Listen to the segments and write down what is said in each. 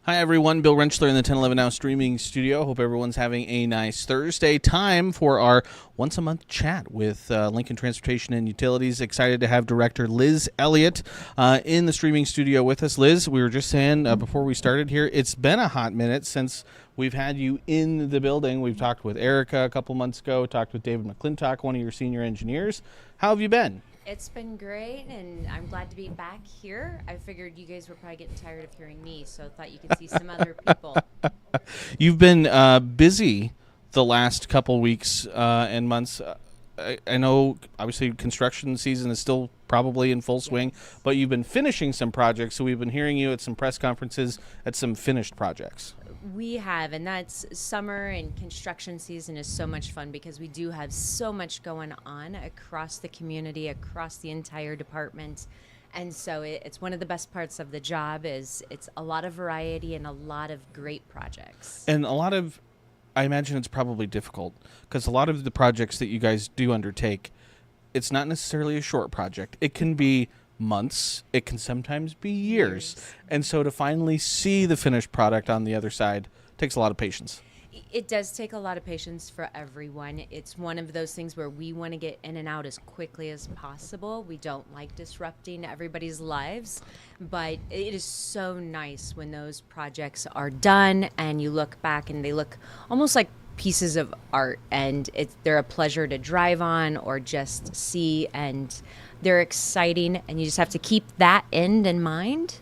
Hi, everyone. Bill Rentschler in the 1011 Now streaming studio. Hope everyone's having a nice Thursday. Time for our once-a-month chat with Lincoln Transportation and Utilities. Excited to have Director Liz Elliott in the streaming studio with us. Liz, we were just saying before we started here, it's been a hot minute since we've had you in the building. We've talked with Erica a couple months ago, talked with David McClintock, one of your senior engineers. How have you been? It's been great, and I'm glad to be back here. I figured you guys were probably getting tired of hearing me, so I thought you could see some other people. You've been busy the last couple weeks and months. I know, obviously, construction season is still probably in full swing, but you've been finishing some projects, so we've been hearing you at some press conferences at some finished projects. We have, and that's summer and construction season is so much fun because we do have so much going on across the community, across the entire department. And so it's one of the best parts of the job is it's a lot of variety and a lot of great projects. And a lot of, I imagine it's probably difficult because a lot of the projects that you guys do undertake, it's not necessarily a short project. It can be months. It can sometimes be years. And so to finally see the finished product on the other side takes a lot of patience. It does take a lot of patience for everyone. It's one of those things where we want to get in and out as quickly as possible. We don't like disrupting everybody's lives, but it is so nice when those projects are done and you look back and they look almost like pieces of art, and they're a pleasure to drive on or just see, and they're exciting, and you just have to keep that end in mind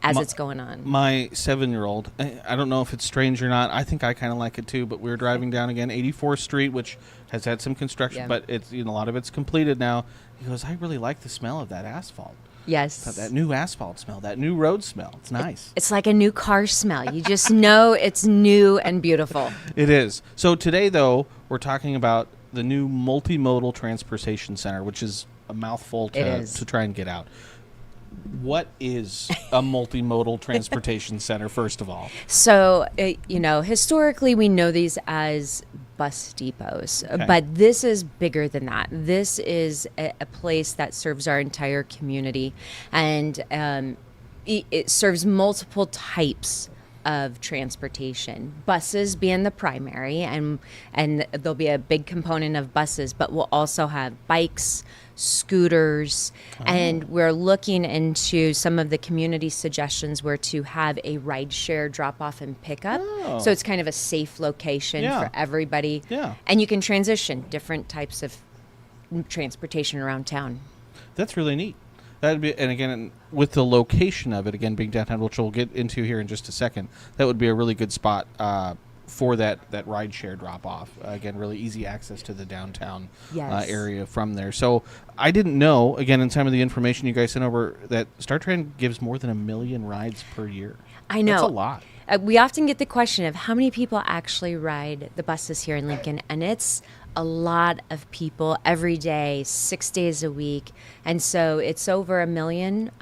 as it's going on. My 7-year-old, I don't know if it's strange or not. I think I kind of like it too, but we were driving down again 84th Street, which has had some construction, but it's a lot of it's completed now. He goes, I really like the smell of that asphalt. Yes. That new asphalt smell, that new road smell. It's nice. It's like a new car smell. You just know it's new and beautiful. It is. So today, though, we're talking about the new multi-modal transportation center, which is a mouthful to try and get out. What is a multimodal transportation center, first of all? So, historically we know these as bus depots, but this is bigger than that. This is a place that serves our entire community, and it serves multiple types of transportation. Buses being the primary, and there'll be a big component of buses, but we'll also have bikes, scooters, and we're looking into some of the community suggestions where to have a ride share drop off and pick up. So it's kind of a safe location for everybody. And you can transition different types of transportation around town. That's really neat. That'd be, and again, with the location of it, again, being downtown, which we'll get into here in just a second, that would be a really good spot for that ride share drop off. Again, really easy access to the downtown area from there. So I didn't know, again, in some of the information you guys sent over, that StarTran gives more than 1 million rides per year. I know. That's a lot. We often get the question of how many people actually ride the buses here in Lincoln, and it's a lot of people every day, 6 days a week. And so it's over 1 million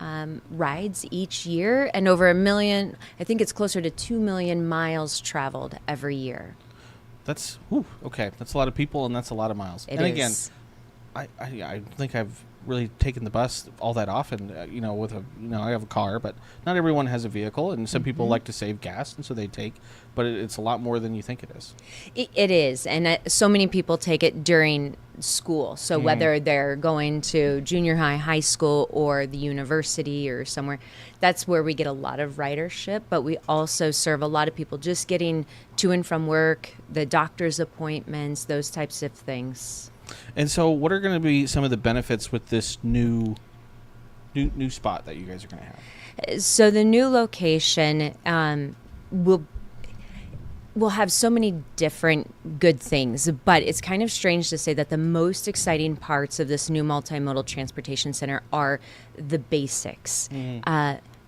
rides each year, and over 1 million, I think it's closer to 2 million miles traveled every year. That's, okay. That's a lot of people, and that's a lot of miles. Again, I think I've really taken the bus all that often, I have a car, but not everyone has a vehicle, and some people like to save gas, and so they take, but it's a lot more than you think it is. It is, and so many people take it during school, so whether they're going to junior high, high school, or the university or somewhere, that's where we get a lot of ridership, but we also serve a lot of people just getting to and from work, the doctor's appointments, those types of things. And so what are going to be some of the benefits with this new spot that you guys are going to have? So the new location will have so many different good things, but it's kind of strange to say that the most exciting parts of this new multimodal transportation center are the basics.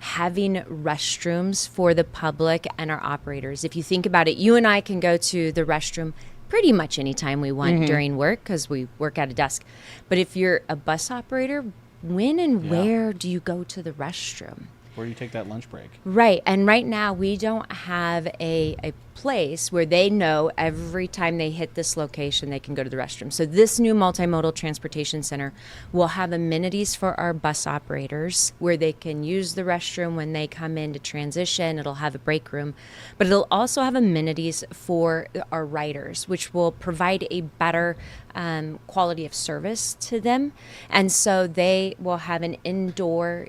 Having restrooms for the public and our operators. If you think about it, you and I can go to the restroom pretty much anytime we want during work because we work at a desk. But if you're a bus operator, when and where do you go to the restroom? Where do you take that lunch break? Right. And right now we don't have a place where they know every time they hit this location they can go to the restroom. So this new multimodal transportation center will have amenities for our bus operators where they can use the restroom when they come in to transition. It'll have a break room, but it'll also have amenities for our riders, which will provide a better quality of service to them. And so they will have an indoor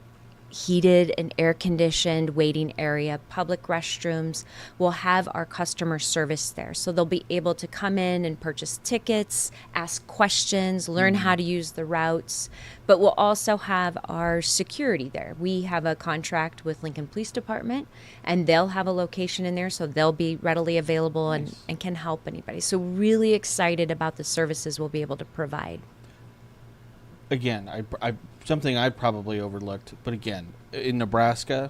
heated and air-conditioned waiting area, public restrooms. We'll have our customer service there. So they'll be able to come in and purchase tickets, ask questions, learn how to use the routes. But we'll also have our security there. We have a contract with Lincoln Police Department, and they'll have a location in there, so they'll be readily available and can help anybody. So really excited about the services we'll be able to provide. Again, I something I probably overlooked, but again, in Nebraska,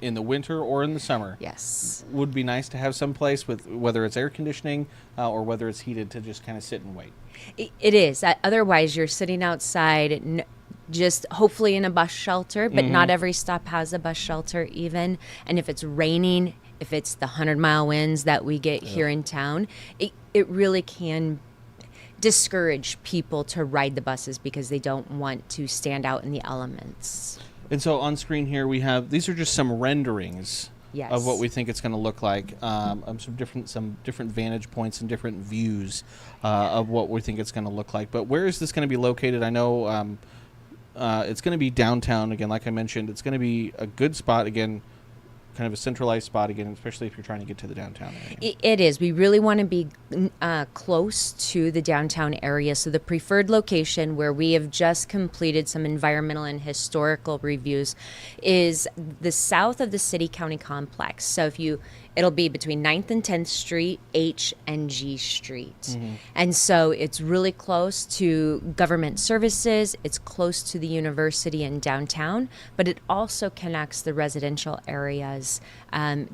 in the winter or in the summer, yes, would be nice to have some place with whether it's air conditioning or whether it's heated to just kind of sit and wait. It is. Otherwise, you're sitting outside, just hopefully in a bus shelter, but not every stop has a bus shelter even. And if it's raining, if it's the 100-mile winds that we get here in town, it really can discourage people to ride the buses because they don't want to stand out in the elements. And so on screen here we have, these are just some renderings of what we think it's going to look like, some different vantage points and different views of what we think it's going to look like. But where is this going to be located? I know it's going to be downtown again, like I mentioned. It's going to be a good spot again, kind of a centralized spot again, especially if you're trying to get to the downtown area. It is. We really want to be close to the downtown area. So the preferred location where we have just completed some environmental and historical reviews is the south of the city-county complex. So it'll be between 9th and 10th Street, H and G Street. And so it's really close to government services. It's close to the university and downtown, but it also connects the residential areas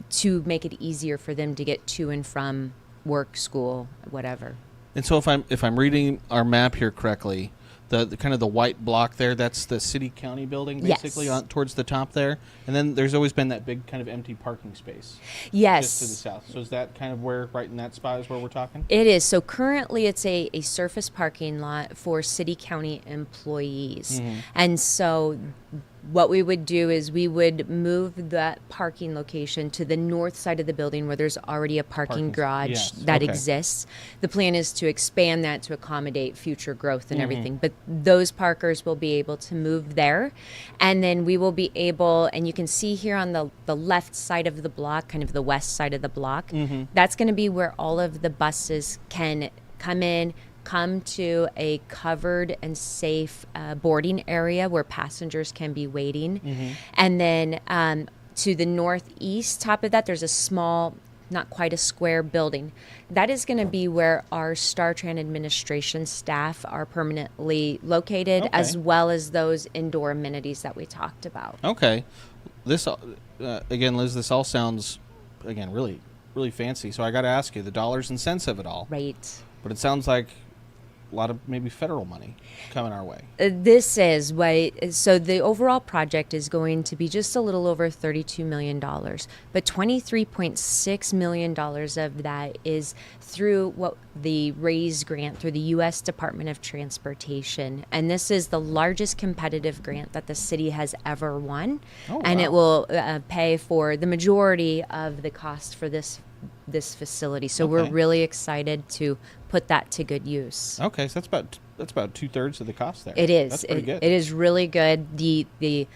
to make it easier for them to get to and from work, school, whatever. And so if I'm reading our map here correctly, the kind of the white block there, that's the city-county building, basically, towards the top there. And then there's always been that big kind of empty parking space. Yes. Just to the south. So is that kind of where, right in that spot is where we're talking? It is. So currently it's a surface parking lot for city-county employees. And so what we would do is we would move that parking location to the north side of the building where there's already a parking garage that exists. The plan is to expand that to accommodate future growth and everything. But those parkers will be able to move there. And then we will be able, and you can see here on the left side of the block, kind of the west side of the block, that's going to be where all of the buses can come to a covered and safe boarding area where passengers can be waiting. And then to the northeast, top of that, there's a small, not quite a square building. That is going to be where our StarTran administration staff are permanently located, as well as those indoor amenities that we talked about. Okay. This, again, Liz, this all sounds, again, really, really fancy. So I got to ask you, the dollars and cents of it all. Right. But it sounds like a lot of maybe federal money coming our way. This is so the overall project is going to be just a little over $32 million, but $23.6 million of that is through the RAISE grant through the U.S. Department of Transportation. And this is the largest competitive grant that the city has ever won. And it will pay for the majority of the cost for this facility. So we're really excited to put that to good use. Okay, so that's about 2/3 of the cost there. It is. That's pretty good. It is really good. The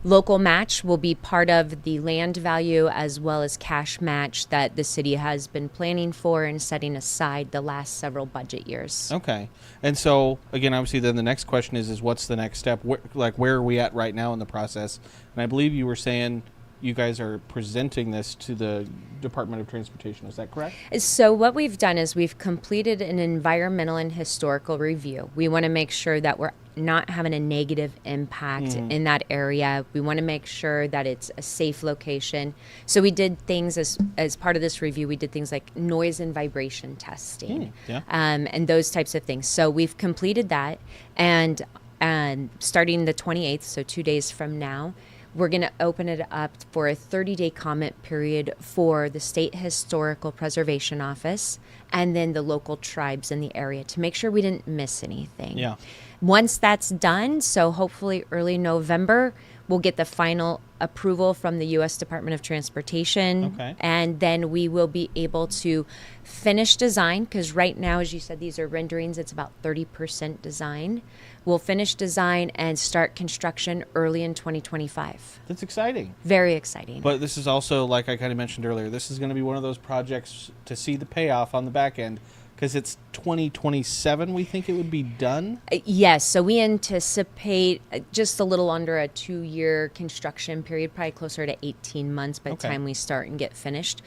local match will be part of the land value as well as cash match that the city has been planning for and setting aside the last several budget years. Okay. And so, again, obviously then the next question is what's the next step? Where are we at right now in the process? And I believe you were saying you guys are presenting this to the Department of Transportation. Is that correct? So what we've done is we've completed an environmental and historical review. We want to make sure that we're not having a negative impact in that area. We want to make sure that it's a safe location. So we did things as part of this review, we did things like noise and vibration testing and those types of things. So we've completed that, and starting the 28th, so 2 days from now, We're going to open it up for a 30-day comment period for the State Historical Preservation Office and then the local tribes in the area to make sure we didn't miss anything. Yeah. Once that's done, so hopefully early November, we'll get the final approval from the U.S. Department of Transportation. Okay. And then we will be able to finish design, because right now, as you said, these are renderings. It's about 30% design. We'll finish design and start construction early in 2025. That's exciting. Very exciting. But this is also, like I kind of mentioned earlier, this is going to be one of those projects to see the payoff on the back end, because it's 2027 we think it would be done? Yes, so we anticipate just a little under a 2-year construction period, probably closer to 18 months by the time we start and get finished.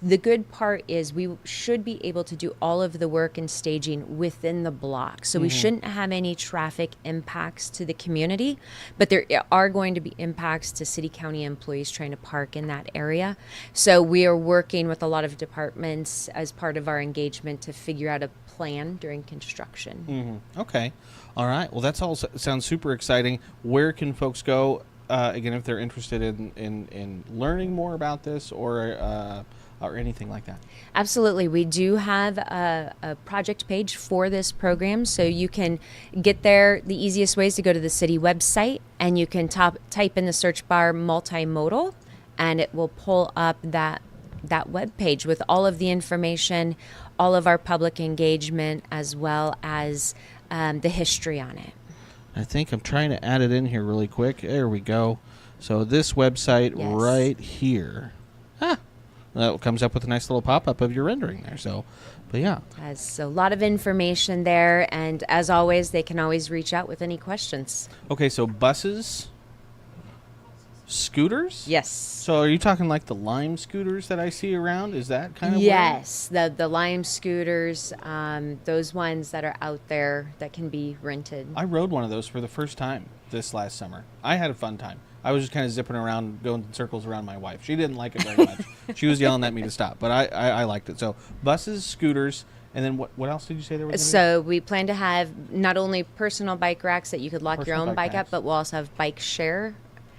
The good part is we should be able to do all of the work and staging within the block. So we shouldn't have any traffic impacts to the community, but there are going to be impacts to city county employees trying to park in that area. So we are working with a lot of departments as part of our engagement to figure out a plan during construction. Okay. All right. Well, that's all sounds super exciting. Where can folks go, again, if they're interested in learning more about this or anything like that? Absolutely. We do have a project page for this program, so you can get there. The easiest way is to go to the city website, and you can type in the search bar multi-modal, and it will pull up that web page with all of the information, all of our public engagement, as well as the history on it. I think I'm trying to add it in here really quick. There we go. So this website right here. That comes up with a nice little pop-up of your rendering there. So, but yeah. Has a lot of information there, and as always, they can always reach out with any questions. Okay, so buses, scooters? Yes. So are you talking like the Lime scooters that I see around? Is that kind of Yes, the Lime scooters, those ones that are out there that can be rented. I rode one of those for the first time this last summer. I had a fun time. I was just kind of zipping around, going in circles around my wife. She didn't like it very much. She was yelling at me to stop, but I liked it. So buses, scooters, and then what else did you say there was? So we plan to have not only personal bike racks that you could lock your own bike up, but we'll also have bike shares.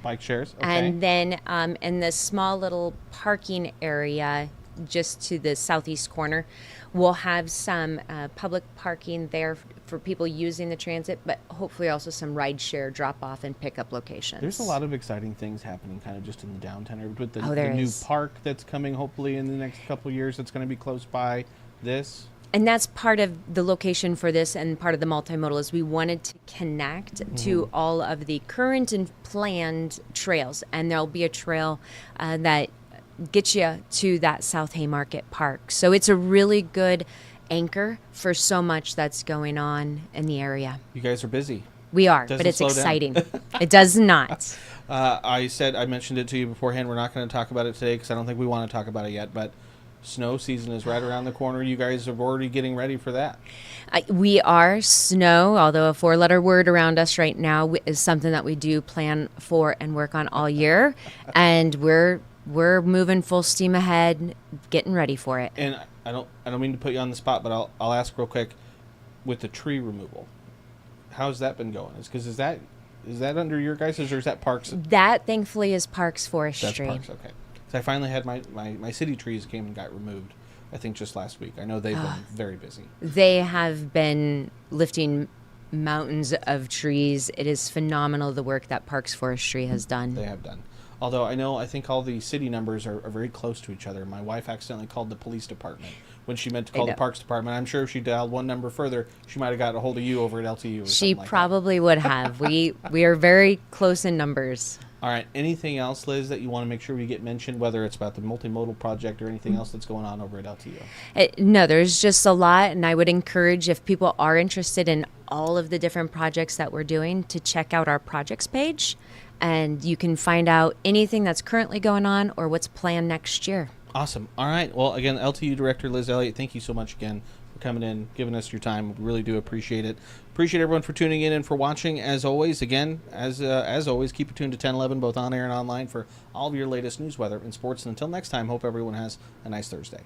Okay. And then in the small little parking area just to the southeast corner, we'll have some public parking there for people using the transit, but hopefully also some ride share drop off and pickup locations. There's a lot of exciting things happening kind of just in the downtown area with the new is. park that's coming hopefully in the next couple of years that's going to be close by this. And that's part of the location for this, and part of the multimodal is we wanted to connect to all of the current and planned trails. And there'll be a trail that gets you to that South Haymarket Park. So it's a really good anchor for so much that's going on in the area. You guys are busy. We are, Doesn't but it's slow down. exciting. It does not. I mentioned it to you beforehand. We're not going to talk about it today because I don't think we want to talk about it yet, but snow season is right around the corner. You guys are already getting ready for that. We are. Snow, although a 4-letter word around us right now, is something that we do plan for and work on all year. And we're moving full steam ahead, getting ready for it. And I don't mean to put you on the spot, but I'll ask real quick, with the tree removal, how's that been going? Is that under your guys' or is that Parks? That thankfully is Parks Forestry. That's Parks, okay. So I finally had my city trees came and got removed, I think just last week. I know they've been very busy. They have been lifting mountains of trees. It is phenomenal the work that Parks Forestry has done. They have done. Although I think all the city numbers are very close to each other. My wife accidentally called the police department when she meant to call the Parks Department. I'm sure if she dialed one number further, she might have got a hold of you over at LTU. She probably would have. We are very close in numbers. All right. Anything else, Liz, that you want to make sure we get mentioned, whether it's about the multimodal project or anything else that's going on over at LTU? No, there's just a lot, and I would encourage, if people are interested in all of the different projects that we're doing, to check out our projects page, and you can find out anything that's currently going on or what's planned next year. Awesome. All right. Well, again, LTU Director Liz Elliott, thank you so much again for coming in, giving us your time. We really do appreciate it. Appreciate everyone for tuning in and for watching. As always, again, as always, keep it tuned to 1011, both on air and online, for all of your latest news, weather, and sports. And until next time, hope everyone has a nice Thursday.